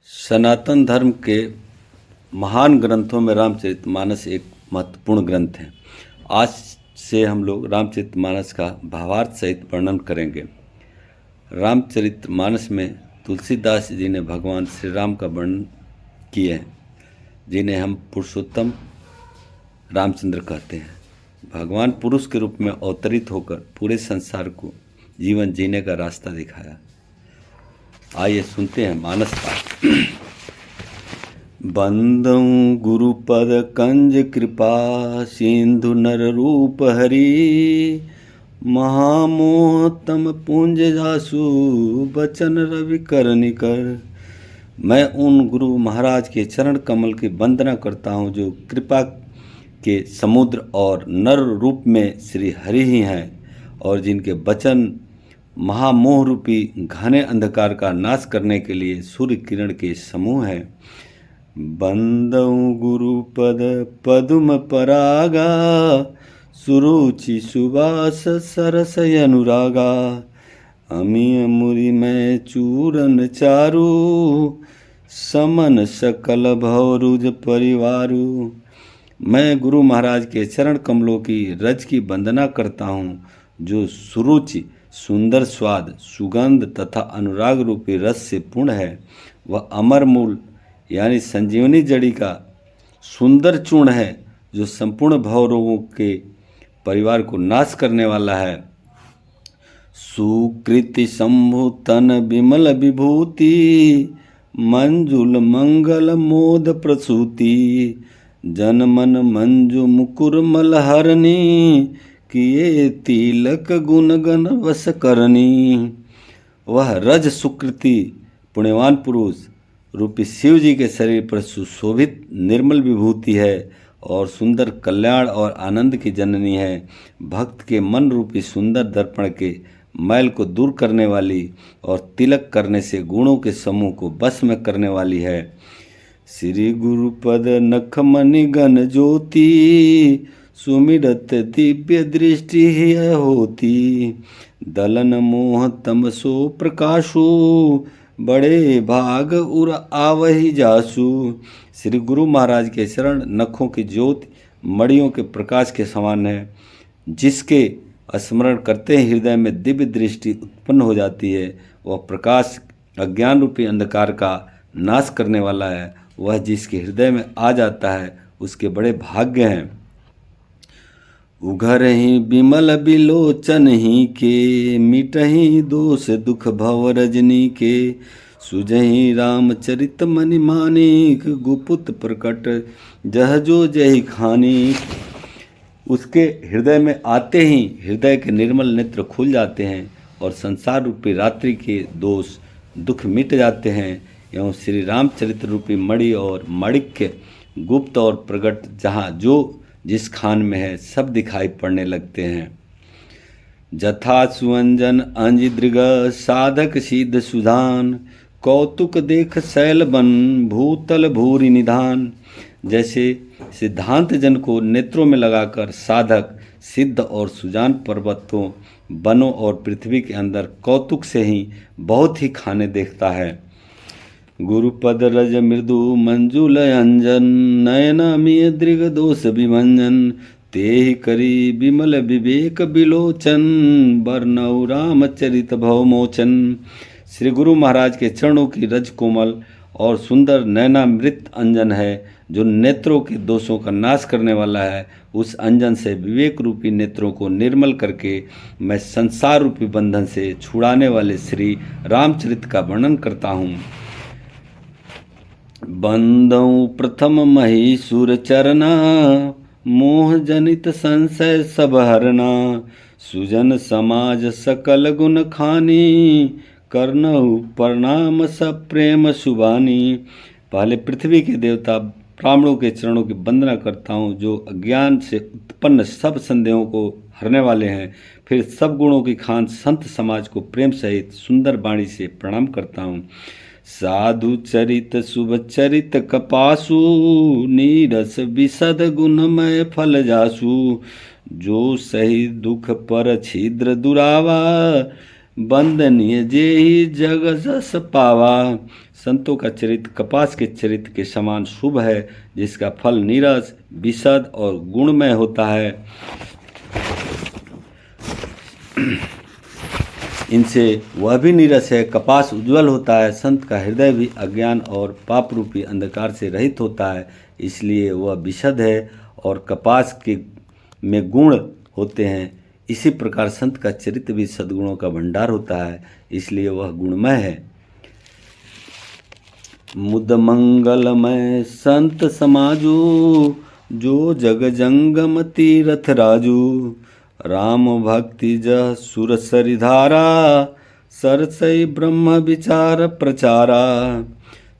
सनातन धर्म के महान ग्रंथों में रामचरितमानस एक महत्वपूर्ण ग्रंथ है। आज से हम लोग रामचरितमानस का भावार्थ सहित वर्णन करेंगे। रामचरितमानस में तुलसीदास जी ने भगवान श्री राम का वर्णन किए हैं, जिन्हें हम पुरुषोत्तम रामचंद्र कहते हैं। भगवान पुरुष के रूप में अवतरित होकर पूरे संसार को जीवन जीने का रास्ता दिखाया। आइए सुनते हैं मानस पाठ। बंदऊं गुरुपद कंज कृपा सिंधु नर रूप हरि, महामोह तम पुंज जासु बचन रवि कर निकर। मैं उन गुरु महाराज के चरण कमल की वंदना करता हूँ जो कृपा के समुद्र और नर रूप में श्री हरि ही हैं, और जिनके वचन महामोह रूपी घने अंधकार का नाश करने के लिए सूर्य किरण के समूह हैं। बंदऊ गुरुपद पदुम परागा, सुरुचि सुवास सरस अनुरागा। अमी मुरि में चूरन चारु, समन सकल भवरुज परिवारु। मैं गुरु महाराज के चरण कमलों की रज की वंदना करता हूँ, जो सुरुचि सुंदर स्वाद सुगंध तथा अनुराग रूपी रस से पूर्ण है। वह अमर मूल यानी संजीवनी जड़ी का सुंदर चूर्ण है, जो संपूर्ण भव रोगों के परिवार को नाश करने वाला है। सुकृति शंभु तन विमल विभूति, मंजुल मंगल मोद प्रसूति। जन मन मंजु मुकुर मलहरणी, किए तिलक गुण गण वस करनी। वह रज सुकृति पुण्यवान पुरुष रूपी शिव जी के शरीर पर सुशोभित निर्मल विभूति है, और सुंदर कल्याण और आनंद की जननी है। भक्त के मन रूपी सुंदर दर्पण के मैल को दूर करने वाली, और तिलक करने से गुणों के समूह को बस में करने वाली है। श्री गुरुपद नख मणि गण ज्योति, सुमिरत दिव्य दृष्टि ही होती। दलन मोह तमसो प्रकाशु, बड़े भाग उर आवहि जासु। श्री गुरु महाराज के चरण नखों की ज्योति मणियों के प्रकाश के समान है, जिसके स्मरण करते ही हृदय में दिव्य दृष्टि उत्पन्न हो जाती है। वह प्रकाश अज्ञान रूपी अंधकार का नाश करने वाला है। वह जिसके हृदय में आ जाता है, उसके बड़े भाग्य हैं। उघर ही बिमल बिलोचन ही के, मिटही दोष दुख भव रजनी के। सुजही रामचरित मनि मानिक, गुपुत प्रकट जह जो जय खानी। उसके हृदय में आते ही हृदय के निर्मल नेत्र खुल जाते हैं, और संसार रूपी रात्रि के दोष दुख मिट जाते हैं। एवं श्री रामचरित रूपी मणि और माणिक्य गुप्त और प्रकट जहाँ जो जिस खान में है, सब दिखाई पड़ने लगते हैं। जथा सुअंजन अंज दृग साधक सिद्ध सुधान, कौतुक देख शैल बन भूतल भूरि निधान। जैसे सिद्धांत जन को नेत्रों में लगाकर साधक सिद्ध और सुजान पर्वतों वनों और पृथ्वी के अंदर कौतुक से ही बहुत ही खाने देखता है। गुरुपद रज मृदु मंजुल अंजन, नयन अमीय दृग दोष विभंजन। तेहि करी विमल विवेक बिलोचन, बरनऊ रामचरित भवमोचन। श्री गुरु महाराज के चरणों की रज कोमल और सुंदर नयनामृत अंजन है, जो नेत्रों के दोषों का नाश करने वाला है। उस अंजन से विवेक रूपी नेत्रों को निर्मल करके मैं संसार रूपी बंधन से छुड़ाने वाले श्री रामचरित का वर्णन करता हूँ। बंदऊ प्रथम महीसुर चरना, मोह जनित संशय सब हरना। सुजन समाज सकल गुण खानी, करनऊ प्रणाम सब प्रेम सुबानी। पहले पृथ्वी के देवता ब्राह्मणों के चरणों की वंदना करता हूँ, जो अज्ञान से उत्पन्न सब संदेहों को हरने वाले हैं। फिर सब गुणों की खान संत समाज को प्रेम सहित सुंदर वाणी से प्रणाम करता हूँ। साधु चरित शुभ चरित कपासु, नीरस विशद गुणमय फल जासु। जो सही दुख पर छिद्र दुरावा, बंदनीय जेहि जग जस पावा। संतों का चरित्र कपास के चरित्र के समान शुभ है, जिसका फल नीरस, विशद और गुणमय होता है। इनसे वह भी नीरस है। कपास उज्जवल होता है, संत का हृदय भी अज्ञान और पाप रूपी अंधकार से रहित होता है, इसलिए वह विशद है। और कपास के में गुण होते हैं, इसी प्रकार संत का चरित्र भी सद्गुणों का भंडार होता है, इसलिए वह गुणमय है। मुद मंगलमय संत समाजू, जो जग जंगम तीरथ राजू। राम भक्ति जह सुर सरिधारा, सरसई ब्रह्म विचार प्रचारा।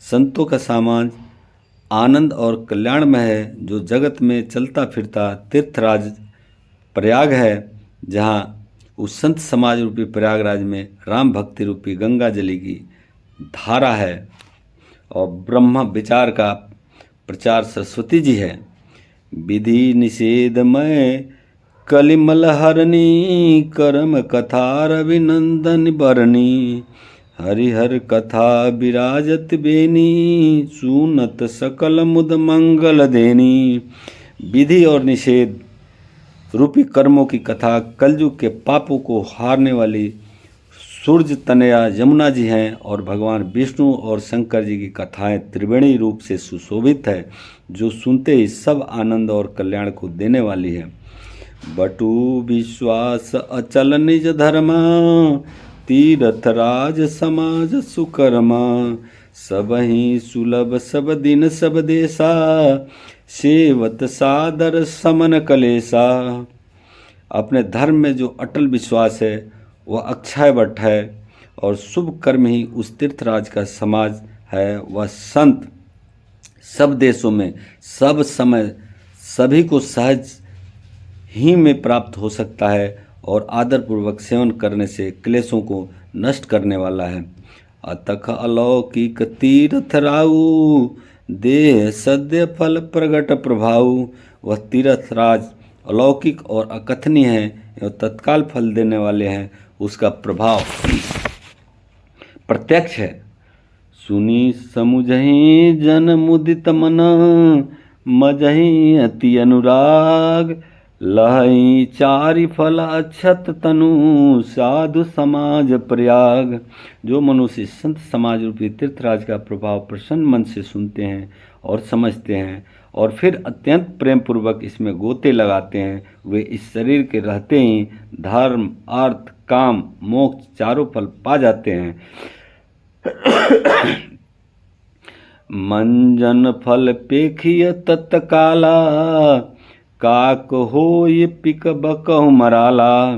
संतों का समाज आनंद और कल्याणमय है, जो जगत में चलता फिरता तीर्थराज प्रयाग है, जहाँ उस संत समाज रूपी प्रयागराज में राम भक्ति रूपी गंगा जली की धारा है और ब्रह्म विचार का प्रचार सरस्वती जी है। विधि निषेधमय कलिमल हरणी, करम कथा रविनंदन बरनी। हरिहर कथा विराजत बेनी, सुनत सकल मुद मंगल देनी। विधि और निषेध रूपी कर्मों की कथा कलयुग के पापों को हारने वाली सूर्य तनया यमुना जी हैं, और भगवान विष्णु और शंकर जी की कथाएं त्रिवेणी रूप से सुशोभित है, जो सुनते ही सब आनंद और कल्याण को देने वाली है। बटु विश्वास अचल निज धर्मा, तीरथ राज समाज सुकर्मा। सबहि सुलभ सब दिन सब देशा, सेवत सादर समन कलेसा। अपने धर्म में जो अटल विश्वास है वह अक्षय वट है, और शुभ कर्म ही उस तीर्थराज का समाज है। वह संत सब देशों में सब समय सभी को सहज ही में प्राप्त हो सकता है, और आदरपूर्वक सेवन करने से क्लेशों को नष्ट करने वाला है। अतख अलौकिक तीर्थ राऊ, देह सद्य फल प्रगट प्रभाऊ। वह तीर्थराज अलौकिक और अकथनीय है, एवं तत्काल फल देने वाले हैं। उसका प्रभाव प्रत्यक्ष है। सुनी समुझहि जन मुदित मन, मजहि अति अनुराग। लहई चारि फल अक्षत तनु, साधु समाज प्रयाग। जो मनुष्य संत समाज रूपी तीर्थराज का प्रभाव प्रसन्न मन से सुनते हैं और समझते हैं, और फिर अत्यंत प्रेम पूर्वक इसमें गोते लगाते हैं, वे इस शरीर के रहते ही धर्म, अर्थ, काम, मोक्ष चारों फल पा जाते हैं। मंजन फल पेखिय तत्काला, काक होय पिक बकहु मराला।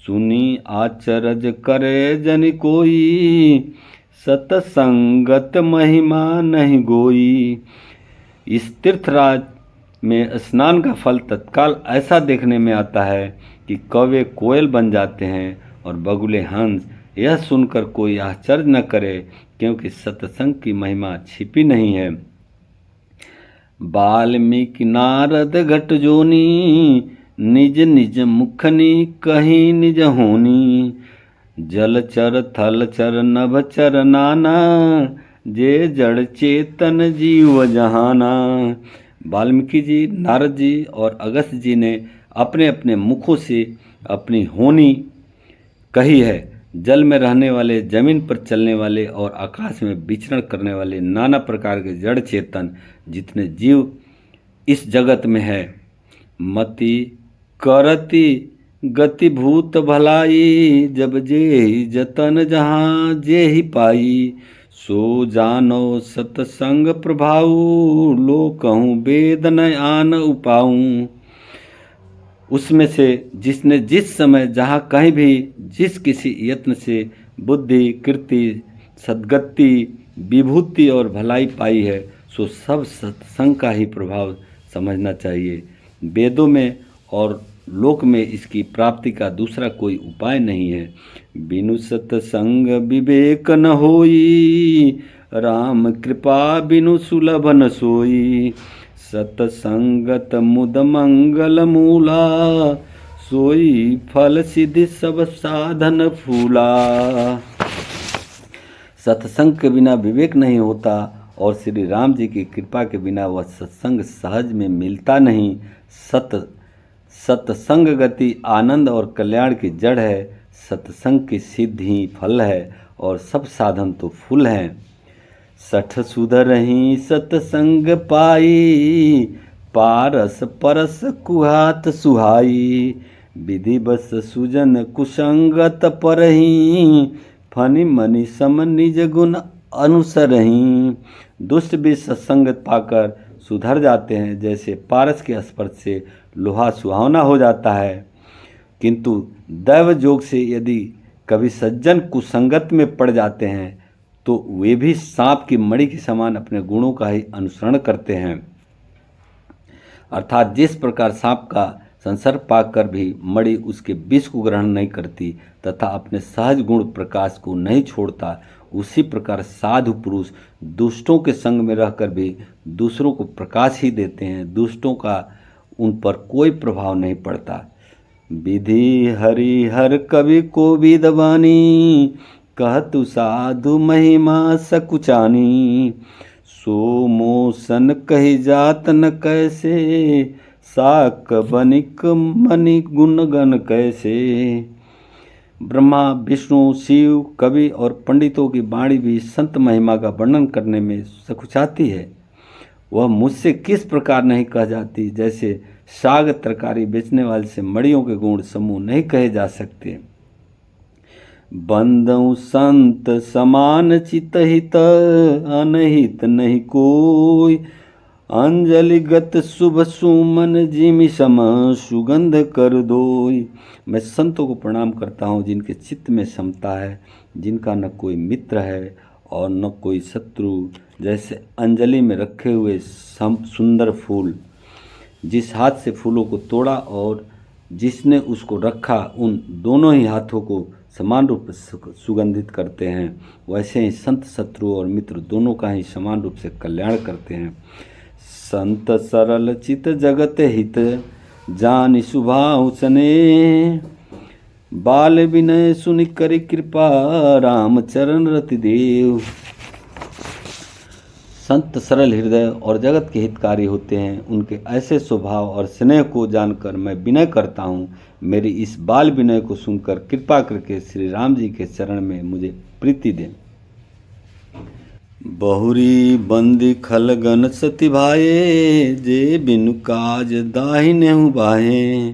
सुनी आचरज करे जन कोई, सतसंगत महिमा नहीं गोई। इस तीर्थराज में स्नान का फल तत्काल ऐसा देखने में आता है कि कौवे कोयल बन जाते हैं और बगुले हंस। यह सुनकर कोई आश्चर्य न करे, क्योंकि सत्संग की महिमा छिपी नहीं है। वाल्मीकि नारद घट जोनी, निज निज मुखनी कहीं निज होनी। जलचर थलचर नभचर नाना, जे जड़ चेतन जीव जहाना। वाल्मीकि जी, नारद जी और अगस्त्य जी ने अपने अपने मुखों से अपनी होनी कही है। जल में रहने वाले, जमीन पर चलने वाले और आकाश में विचरण करने वाले नाना प्रकार के जड़ चेतन जितने जीव इस जगत में है। मति करति गति भूत भलाई, जब जे ही जतन जहाँ जे ही पाई। सो जानो सतसंग प्रभाऊ, लो कहूँ वेद न आन उपाऊं। उसमें से जिसने जिस समय जहाँ कहीं भी जिस किसी यत्न से बुद्धि, कीर्ति, सद्गति, विभूति और भलाई पाई है, सो सब सत्संग का ही प्रभाव समझना चाहिए। वेदों में और लोक में इसकी प्राप्ति का दूसरा कोई उपाय नहीं है। बिनु सत्संग विवेक न होई, राम कृपा बिनु सुलभ न सोई। सतसंगत मुद मंगल मूला, सोई फल सिद्धि सब साधन फूला। सत्संग के बिना विवेक नहीं होता और श्री राम जी की कृपा के बिना वह सत्संग सहज में मिलता नहीं। सत्संग गति आनंद और कल्याण की जड़ है। सत्संग की सिद्धि ही फल है और सब साधन तो फूल हैं। सठ सुधरहि सत्संग पाई, पारस परस कुहात सुहाई। विधि बस सुजन कुसंगत परहि, फनि मनि सम निज गुण अनुसरहि। दुष्ट भी सत्संग पाकर सुधर जाते हैं, जैसे पारस के स्पर्श से लोहा सुहावना हो जाता है। किंतु दैव जोग से यदि कभी सज्जन कुसंगत में पड़ जाते हैं तो वे भी सांप की मणि के समान अपने गुणों का ही अनुसरण करते हैं। अर्थात जिस प्रकार सांप का संसर्ग पाकर भी मणि उसके विष को ग्रहण नहीं करती तथा अपने सहज गुण प्रकाश को नहीं छोड़ता, उसी प्रकार साधु पुरुष दुष्टों के संग में रहकर भी दूसरों को प्रकाश ही देते हैं। दुष्टों का उन पर कोई प्रभाव नहीं पड़ता। विधि हरि हर कवि को विदवानी, कहतु साधु महिमा सकुचानी। सो मोसन कही जात न कैसे, साक बनिक मनि गुणगन कैसे। ब्रह्मा विष्णु शिव कवि और पंडितों की वाणी भी संत महिमा का वर्णन करने में सकुचाती है। वह मुझसे किस प्रकार नहीं कह जाती, जैसे साग तरकारी बेचने वाले से मड़ियों के गुण समूह नहीं कहे जा सकते। बंदऊ संत समान चित हित, अनहित नहीं कोई। अंजलिगत शुभ सुमन जिमि सम, सुगंध कर दोई। मैं संतों को प्रणाम करता हूँ जिनके चित्त में समता है, जिनका न कोई मित्र है और न कोई शत्रु। जैसे अंजलि में रखे हुए सुंदर फूल, जिस हाथ से फूलों को तोड़ा और जिसने उसको रखा, उन दोनों ही हाथों को समान रूप से सुगंधित करते हैं। वैसे ही संत शत्रु और मित्र दोनों का ही समान रूप से कल्याण करते हैं। संत सरल चित जगत हित, जान सुभाव सने। बाल विनय सुनि करि कृपा, राम चरण रति देव। संत सरल हृदय और जगत के हितकारी होते हैं। उनके ऐसे स्वभाव और स्नेह को जानकर मैं विनय करता हूँ। मेरी इस बाल विनय को सुनकर कृपा करके श्री राम जी के चरण में मुझे प्रीति दें। बहुरी बंदी खलगन सति भाए, जे बिनु काज दाहिने बाहे।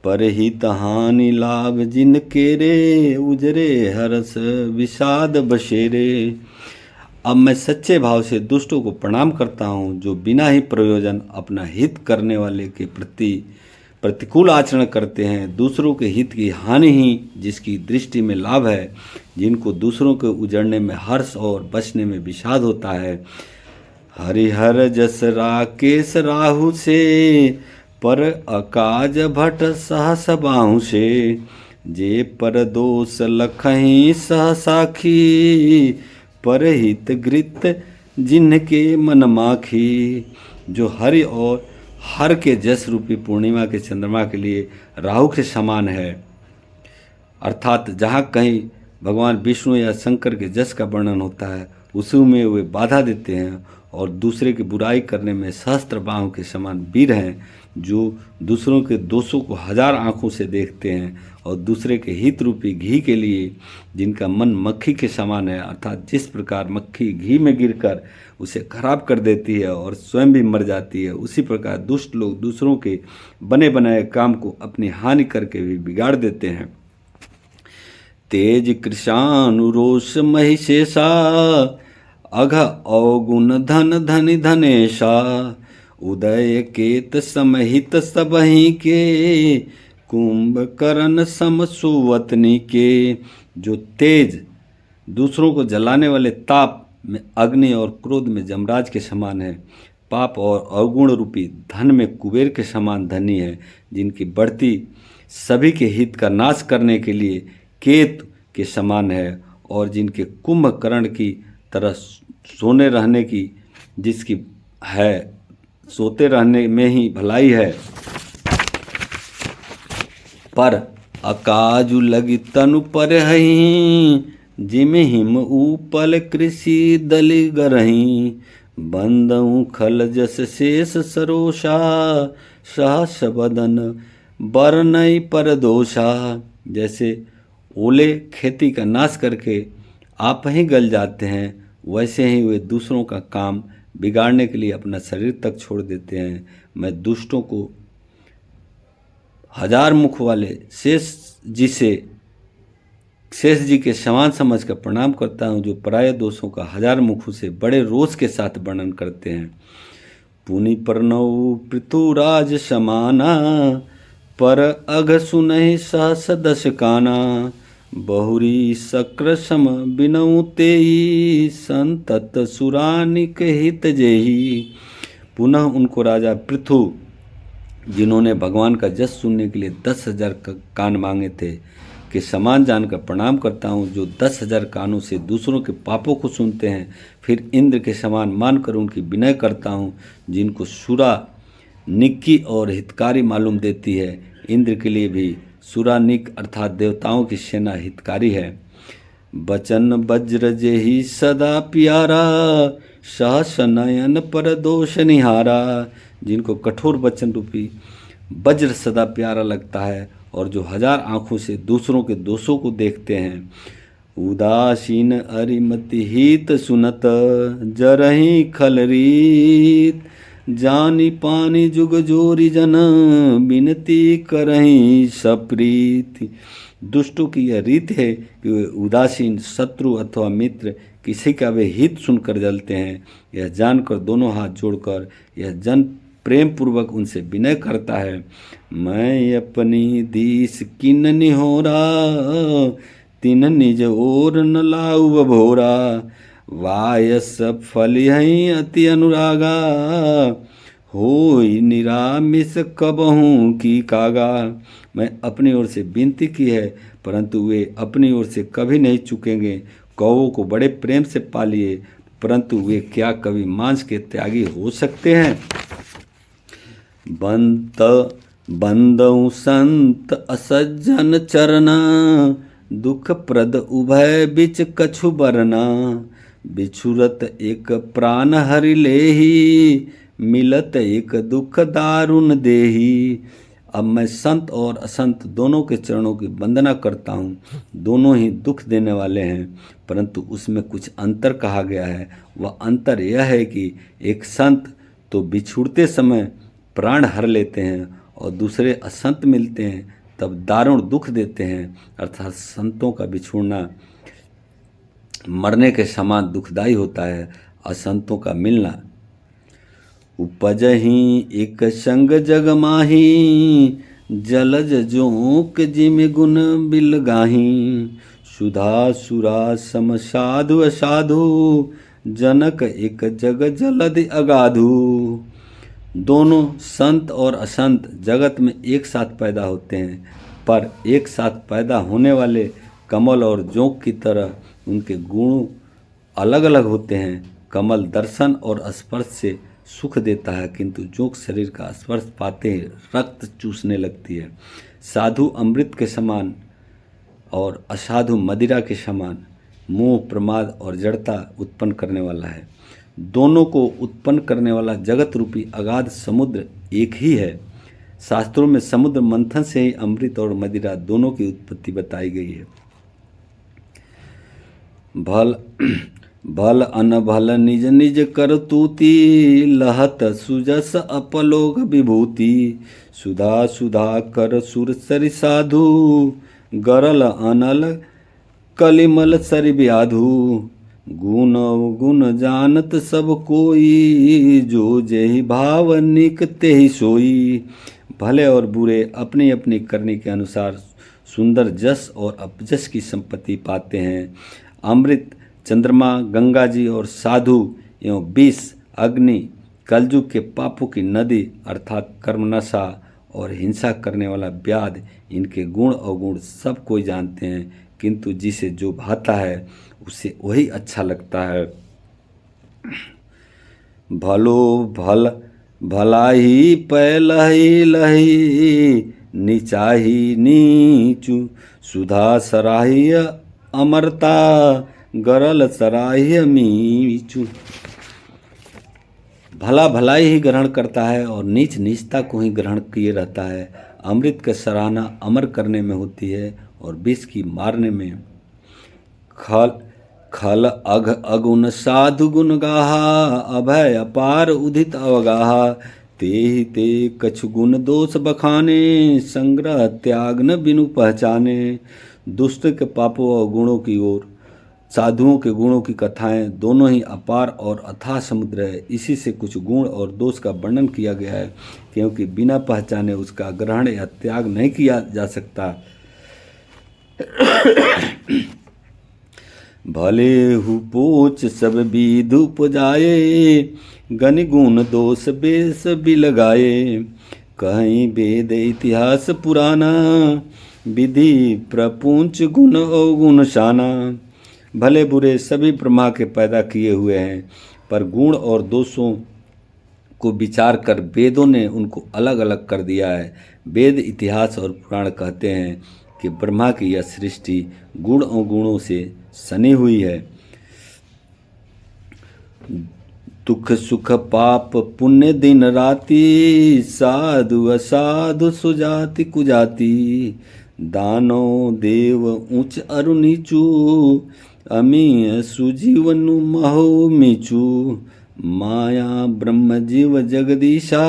पर ही तहानि लाभ जिन केरे, उजरे हरस विषाद बशेरे। अब मैं सच्चे भाव से दुष्टों को प्रणाम करता हूँ, जो बिना ही प्रयोजन अपना हित करने वाले के प्रति प्रतिकूल आचरण करते हैं। दूसरों के हित की हानि ही जिसकी दृष्टि में लाभ है, जिनको दूसरों के उजड़ने में हर्ष और बचने में विषाद होता है। हरिहर जस राकेश राहु से, पर अकाज भट सहस बाहु से। जे पर दोष लखहि सह साखी, पर हित घृत जिनके मन माखी। जो हरि और हर के जस रूपी पूर्णिमा के चंद्रमा के लिए राहु के समान है, अर्थात जहाँ कहीं भगवान विष्णु या शंकर के जस का वर्णन होता है, उसी में वे बाधा देते हैं। और दूसरे की बुराई करने में सहस्त्र बाहों के समान वीर हैं, जो दूसरों के दोषों को हजार आंखों से देखते हैं और दूसरे के हित रूपी घी के लिए जिनका मन मक्खी के समान है, अर्थात जिस प्रकार मक्खी घी में गिरकर उसे खराब कर देती है और स्वयं भी मर जाती है, उसी प्रकार दुष्ट लोग दूसरों के बने बनाए काम को अपनी हानि करके भी बिगाड़ देते हैं। तेज कृशानुरोष महिषेषा, अघ अवगुण धन धनि धनेशा। उदय केत समहित सबहि के, कुंभकर्ण सम सुवतनी के। जो तेज दूसरों को जलाने वाले ताप में अग्नि और क्रोध में जमराज के समान है, पाप और अवगुण रूपी धन में कुबेर के समान धनी है, जिनकी बढ़ती सभी के हित का नाश करने के लिए केतु के समान है, और जिनके कुंभकर्ण की तरह सोने रहने की जिसकी है, सोते रहने में ही भलाई है। पर अकाजु लगी तनु पर हहीं, जिम हिम ऊपल कृषि दलि गरहीं, बंदऊ खल जस शेष सरोषा, सहस बदन बरनई पर दोषा। जैसे ओले खेती का नाश करके आप ही गल जाते हैं, वैसे ही वे दूसरों का काम बिगाड़ने के लिए अपना शरीर तक छोड़ देते हैं। मैं दुष्टों को हजार मुख वाले शेष जी के समान समझकर प्रणाम करता हूँ, जो पराय दोषों का हजार मुखों से बड़े रोष के साथ वर्णन करते हैं। पुनि प्रणव पृथुराज समाना, पर अघ सुनहि सहस दश काना, बहुरी शक्र सम बिनऊ तेई, संतत सुरानिक हित जेही। पुनः उनको राजा पृथु, जिन्होंने भगवान का जस सुनने के लिए 10,000 कान मांगे थे, के समान जानकर प्रणाम करता हूँ, जो 10,000 कानों से दूसरों के पापों को सुनते हैं। फिर इंद्र के समान मानकर उनकी विनय करता हूँ, जिनको सुरा निक्की और हितकारी मालूम देती है। इंद्र के लिए भी सुरानिक अर्थात देवताओं की सेना हितकारी है। बचन वज्र जेहि सदा प्यारा, सहस नयन पर दोष निहारा। जिनको कठोर वचन रूपी वज्र सदा प्यारा लगता है और जो हजार आँखों से दूसरों के दोषों को देखते हैं। उदासीन अरिमति हित सुनत, जरहि खलरीत, जानी पानी जुग जोरी जन, बिनती करहीं सप्रीत। दुष्टों की यह रीत है कि वे उदासीन शत्रु अथवा मित्र किसी का वे हित सुनकर जलते हैं। यह जानकर दोनों हाथ जोड़कर यह जन प्रेम पूर्वक उनसे विनय करता है। मैं अपनी दीस किन निहोरा, तिन निज ओर न लाऊ भोरा, वायस फलिहई अति अनुरागा, होई निरामिष कबहूँ की कागा। मैं अपनी ओर से विनती की है, परंतु वे अपनी ओर से कभी नहीं चुकेंगे। कौवों को बड़े प्रेम से पालिए, परंतु वे क्या कभी मांस के त्यागी हो सकते हैं। बंदऊ संत असज्जन चरना, दुख प्रद उभय बिच कछु बरना, बिछुरत एक प्राण हरि लेही, मिलत एक दुख दारुण देही। अब मैं संत और असंत दोनों के चरणों की वंदना करता हूँ। दोनों ही दुख देने वाले हैं, परंतु उसमें कुछ अंतर कहा गया है। वह अंतर यह है कि एक संत तो बिछुड़ते समय प्राण हर लेते हैं और दूसरे असंत मिलते हैं तब दारुण दुख देते हैं। अर्थात संतों का बिछुड़ना मरने के समान दुखदायी होता है, असंतों का मिलना। उपजही एक संग जग माही, जलज जोक जिम गुण बिल गाही, सुधा सुरा सम साधु असाधु, जनक एक जग जलद अगाधु। दोनों संत और असंत जगत में एक साथ पैदा होते हैं, पर एक साथ पैदा होने वाले कमल और जोंक की तरह उनके गुण अलग अलग होते हैं। कमल दर्शन और स्पर्श से सुख देता है, किंतु जोंक शरीर का स्पर्श पाते ही रक्त चूसने लगती है। साधु अमृत के समान और असाधु मदिरा के समान मोह, प्रमाद और जड़ता उत्पन्न करने वाला है। दोनों को उत्पन्न करने वाला जगत रूपी अगाध समुद्र एक ही है। शास्त्रों में समुद्र मंथन से ही अमृत और मदिरा दोनों की उत्पत्ति बताई गई है। भल अनभल निज निज करतूति, लहत सुजस अपलोक विभूति, सुधा सुधा कर सुर सरि साधु, गरल अनल कलिमल सरि व्याधु। गुण गुण जानत सब कोई, जो जेहि भाव निक तेहि सोई। भले और बुरे अपनी अपनी करनी के अनुसार सुंदर जस और अपजस की संपत्ति पाते हैं। अमृत, चंद्रमा, गंगा जी और साधु एवं विष, अग्नि, कलयुग के पापों की नदी अर्थात कर्मनशा और हिंसा करने वाला व्याध, इनके गुण अवगुण सब कोई जानते हैं, किंतु जिसे जो भाता है उसे वही अच्छा लगता है। भलो भल भलाई पै लही लही, नीचाही नीचू। सुधा सराह्य अमरता, गरल सराह्य मीचू। भला भलाई ही ग्रहण करता है और नीच नीचता को ही ग्रहण किए रहता है। अमृत की सराहना अमर करने में होती है और विष की मारने में। खल खल अघ अगुण साधु गुण गाहा, अभय अपार उदित अवगाहा। ते ते कछु गुण दोष बखाने, संग्रह त्याग न बिनु पहचाने। दुष्ट के पापों और गुणों की ओर साधुओं के गुणों की कथाएं दोनों ही अपार और अथाह समुद्र है। इसी से कुछ गुण और दोष का वर्णन किया गया है, क्योंकि बिना पहचाने उसका ग्रहण या त्याग नहीं किया जा सकता। भले हु पोच सब विध उपजाए, गनि गुण दोष बेस भी लगाए। कहीं वेद इतिहास पुराना, विधि प्रपुंच गुण अवगुण शाना। भले बुरे सभी ब्रह्मा के पैदा किए हुए हैं, पर गुण और दोषों को विचार कर वेदों ने उनको अलग अलग कर दिया है। वेद इतिहास और पुराण कहते हैं कि ब्रह्मा की यह सृष्टि गुण और गुणों से सनी हुई है। दुख सुख पाप पुण्य दिन राति, साधु असाधु सुजाति कुजाति। दानो देव ऊंच अरु नीचू, अमीय सुजीवनु महो मीचू। माया ब्रह्म जीव जगदीशा,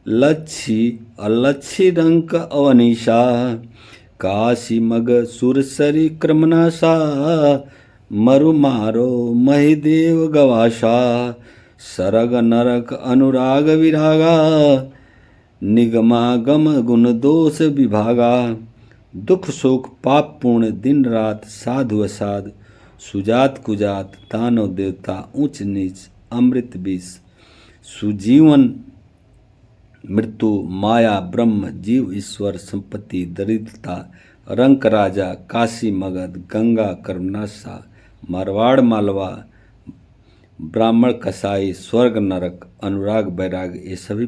लच्छी अलच्छी रंक अवनीशा। काशी मग सुरसरी क्रमनाशा, मरु मारो महिदेव गवाशा। सरग नरक अनुराग विरागा, निगमागम गुण दोष विभागा। दुख शोक पाप पुण्य दिन रात, साधु असाध सुजात कुजात। दानव देवता ऊंच नीच अमृत विष। सुजीवन मृत्यु, माया ब्रह्म जीव ईश्वर, संपत्ति दरिद्रता, रंक राजा, काशी मगध, गंगा कर्मनाशा, मारवाड़ मालवा, ब्राह्मण कसाई, स्वर्ग नरक, अनुराग वैराग, ये सभी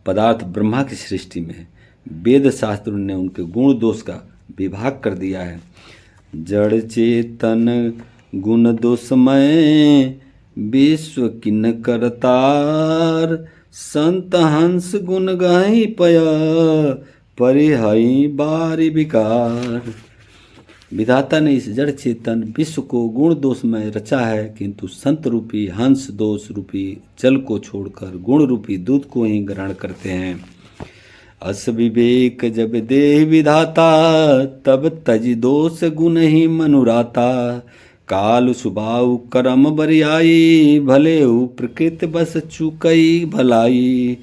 पदार्थ ब्रह्मा की सृष्टि में है। वेद शास्त्रों ने उनके गुण दोष का विभाग कर दिया है। जड़ चेतन गुण दोषमय, विश्व किन करतार। संत हंस गुण गहि पया, परिहई बारी विकार। विधाता ने इस जड़ चेतन विश्व को गुण दोष में रचा है, किंतु संत रूपी हंस दोष रूपी जल को छोड़कर गुण रूपी दूध को ही ग्रहण करते हैं। अस विवेक जब देह विधाता, तब तज दोष गुण ही मनुराता। काल सुबाऊ करम बरियाई, भले हु प्रकृत बस चुकई भलाई।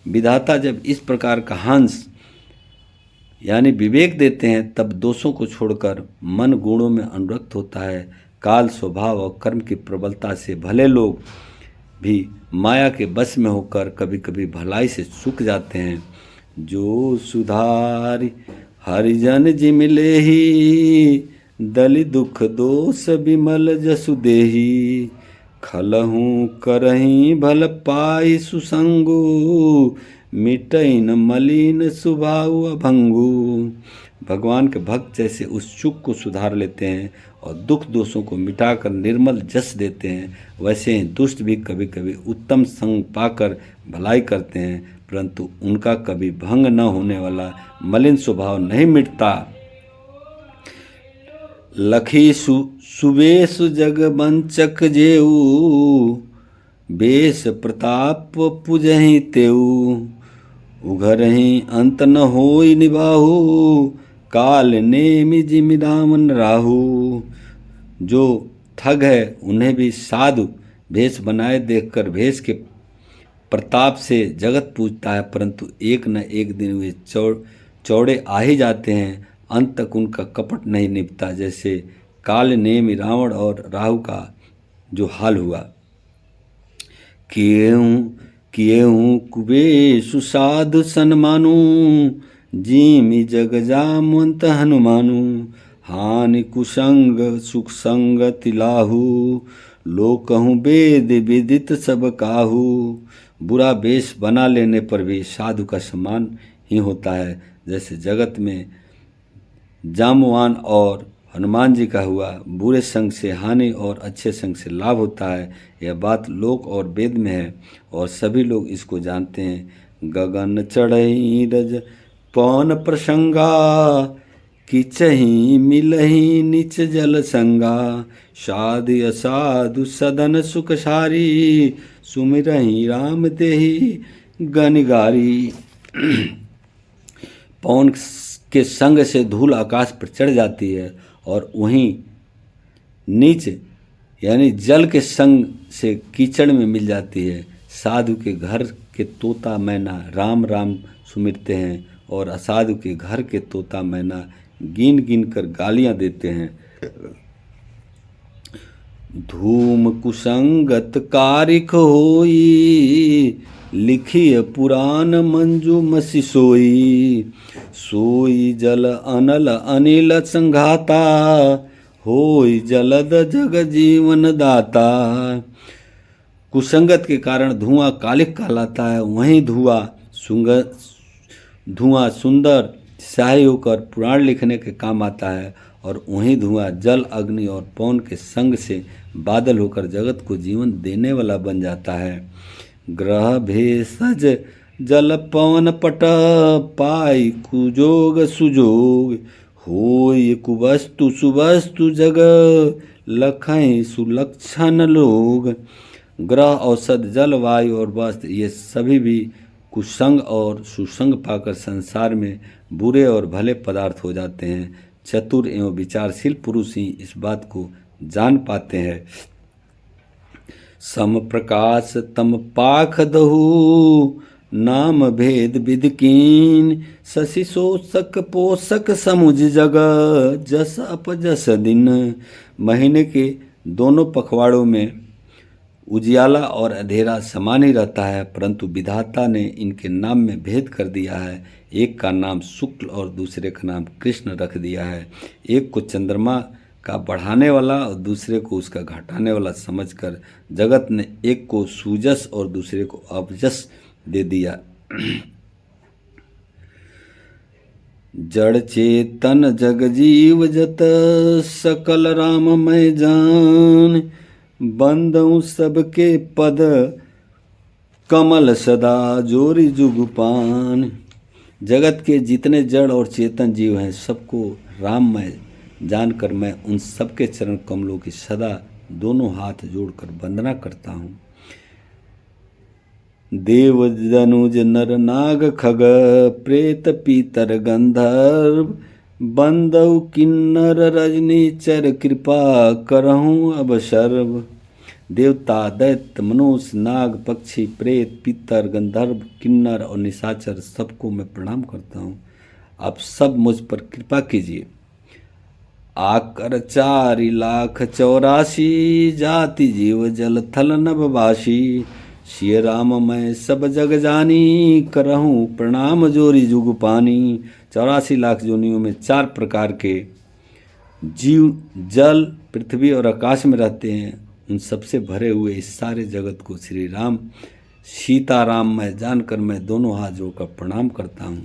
विधाता जब इस प्रकार का हंस यानी विवेक देते हैं, तब दोषों को छोड़कर मन गुणों में अनुरक्त होता है। काल स्वभाव और कर्म की प्रबलता से भले लोग भी माया के बस में होकर कभी कभी भलाई से चूक जाते हैं। जो सुधारी हरिजन जिमिले ही, दलि दुख दोष विमल जसु देही। खलहू करही भल पाई सुसंगु, मिटैन मलिन सुभाव अभंगु। भगवान के भक्त जैसे उस चूक को सुधार लेते हैं और दुख दोषों को मिटाकर निर्मल जस देते हैं, वैसे ही दुष्ट भी कभी कभी उत्तम संग पाकर भलाई करते हैं, परंतु उनका कभी भंग न होने वाला मलिन स्वभाव नहीं मिटता। लखी सुबेश जग बंचक जेऊ, बेस प्रताप पुजहि तेऊ। उघरहि अंत न होई निबाहु, काल नेमि जिमिदामन राहु। जो ठग है उन्हें भी साधु भेष बनाए देखकर भेष के प्रताप से जगत पूजता है, परंतु एक न एक दिन वे चौड़े आ ही जाते हैं। अंत तक उनका कपट नहीं निपटा, जैसे काल नेमि रावण और राहु का जो हाल हुआ। किएहूँ कुबेशु साधु सन्मानु, जीमि जग जामवंत हनुमानु। हानि कुसंग सुख संग तिलाहू, लोकहूँ वेद विदित सब काहू। बुरा वेश बना लेने पर भी साधु का सम्मान ही होता है। जैसे जगत में जामवान और हनुमान जी का हुआ, बुरे संग से हानि और अच्छे संग से लाभ होता है। यह बात लोक और वेद में है और सभी लोग इसको जानते हैं। गगन चढ़ई रज पवन प्रसंगा, किचही मिलही निच जल संगा। साधु असाधु सदन सुख सारी, सुमिरहि राम देहि गनिगारी। पवन के संग से धूल आकाश पर चढ़ जाती है और वहीं नीच यानी जल के संग से कीचड़ में मिल जाती है। साधु के घर के तोता मैना राम राम सुमिरते हैं और असाधु के घर के तोता मैना गिन गिन कर गालियां देते हैं। धूम कुसंगत कारिक होई, लिखिय पुराण मंजू मसी सोई। सोई जल अनल अनिल संघाता, होई जलद जग जीवन दाता। कुसंगत के कारण धुआं कालिक कहलाता है, वहीं धुआं सुंदर स्याही होकर पुराण लिखने के काम आता है और वहीं धुआं जल अग्नि और पवन के संग से बादल होकर जगत को जीवन देने वाला बन जाता है। ग्रह भेषज जल पवन पट, पाई कुजोग सुजोग। होय कुवस्तु सुवस्तु जग, लखई सुलक्षण लोग। ग्रह औषध जल वायु और वस्त्र ये सभी भी कुसंग और सुसंग पाकर संसार में बुरे और भले पदार्थ हो जाते हैं। चतुर एवं विचारशील पुरुष ही इस बात को जान पाते हैं। सम प्रकाश तम पाख दहु, नाम भेद विधि कीन। शशि शोषक पोषक समुझ जग, जस अपजस दिन। महीने के दोनों पखवाड़ों में उजियाला और अंधेरा समान ही रहता है, परंतु विधाता ने इनके नाम में भेद कर दिया है। एक का नाम शुक्ल और दूसरे का नाम कृष्ण रख दिया है। एक को चंद्रमा का बढ़ाने वाला और दूसरे को उसका घटाने वाला समझकर जगत ने एक को सूजस और दूसरे को अपजस दे दिया। जड़ चेतन जग जीव जत, सकल राममय जान। बंदऊ सबके पद कमल सदा, जोरी जुगपान। जगत के जितने जड़ और चेतन जीव हैं सबको राममय जानकर मैं उन सबके चरण कमलों की सदा दोनों हाथ जोड़कर वंदना करता हूँ। देव जनुज नर नाग खग, प्रेत पीतर गंधर्व। बंदौ किन्नर रजनीचर, कृपा करहूँ अब सर्व। देवता दैत्य मनुष्य नाग पक्षी प्रेत पितर गंधर्व किन्नर और निशाचर सबको मैं प्रणाम करता हूँ। आप सब मुझ पर कृपा कीजिए। आकर 4,84,00,000 जाति जीव जल थल नभवासी। सिय राम मैं सब जग जानी, करहूँ प्रणाम जोरी जुग पानी। 84 लाख योनियों में 4 प्रकार के जीव जल पृथ्वी और आकाश में रहते हैं। उन सबसे भरे हुए इस सारे जगत को श्री राम सीताराम मैं जानकर मैं दोनों हाथ जोड़कर प्रणाम करता हूँ।